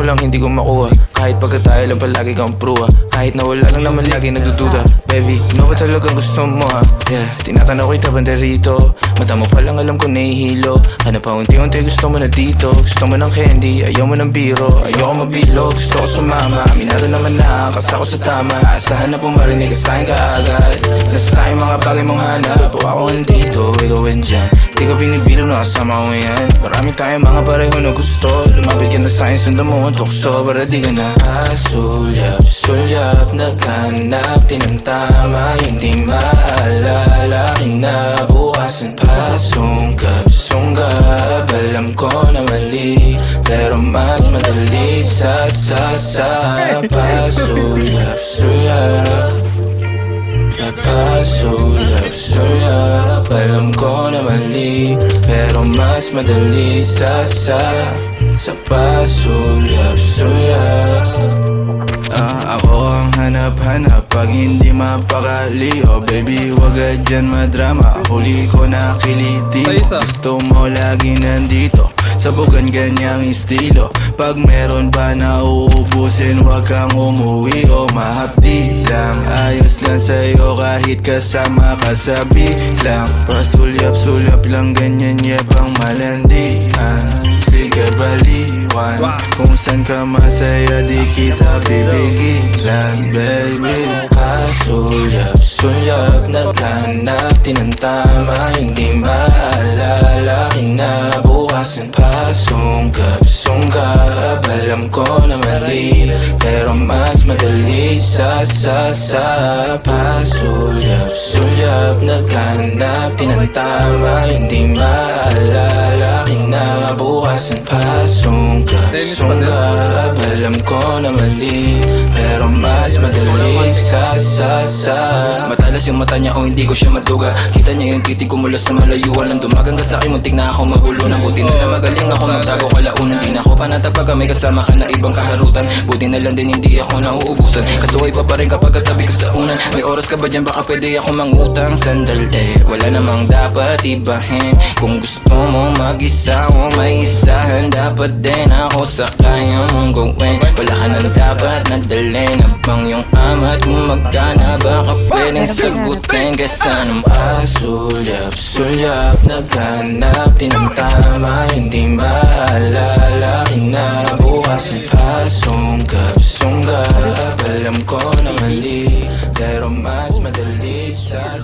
lang hindi ko makuha. Kahit pagka tayo lang palagi kang pruwa. Kahit na wala lang naman lagi nagdududa. Baby, ano ba talagang gusto mo ha? Yeah, tinatanaw kita banda rito. Mata mo pa lang alam ko nahihilo. Ano pa unti-unti gusto mo na dito. Gusto mo ng candy, ayaw mo ng biro. Ayoko mabilo, gusto ko sumama. Aminado naman na kas ako sa tama. Asahan na pumarinig ka sa'kin kaagad. Sasayang mga bagay mong hanap. Kung ako andito, ikaw andyan. Di ko binibilang na kasama ko yan. Marami tayong mga pareho na gusto. Lumapit ka na sa'kin, sundan mo ang tukso. Para di ka na sulyap, naghanap din ang tama. Hindi maalala, kinabukasan pa. Sunggab, alam ko na mali. Pero mas madali sa Napasulyap, alam ko na mali. Pero mas madali sa pasulyap. Ako ang hanap-hanap pag hindi mapakali. Oh baby, wag ka dyan madrama. Huli ko na kiliti mo. Gusto mo lagi nandito, sabugan ganyang estilo. Pag meron ba na uubusin, wag kang umuwi o mahapdi lang. Ayos lang sa'yo kahit kasama ka sa biglang. Pasulyap-sulyap lang ganyan yabang malandian. Sige baliwan, kung saan ka masaya di kita bibigilan, baby. Sulyap, naghanap din ang tama. Hindi maalala, kinabukasan pa. Sunggab, alam ko na mali. Pero mas madali sa pasulyap, naghanap din ang tama. Hindi maalala, kinabukasan pa. Sunggab, alam ko na mali. Pero mas madali sa Matalas yung mata niya o hindi ko siya maduga. Kita niya yung titig ko mula sa malayuan. Nang dumagang ka sa'kin, muntik na ako magulo. Nang buti na lang magaling ako magtago kalaunan. Di na ako panatapag may kasama ka na ibang kaharutan. Buti na lang din hindi ako nauubusan. Kasuway pa pa rin kapag katabi ko sa unan. May oras ka ba dyan baka pwede ako mangutang. Sandali, wala namang dapat ibahin. Kung gusto mo mag-isa o may isahan, dapat din ako sa kaya mong gawin. Wala ka nang dapat nadalhin. Abang yung amat mo magkana, baka pwedeng sagutin kaysa ng pasulyap, naghanap din ang tama. Hindi maalala, kinabukasan pa. Sunggab, alam ko na mali. Pero mas madali sa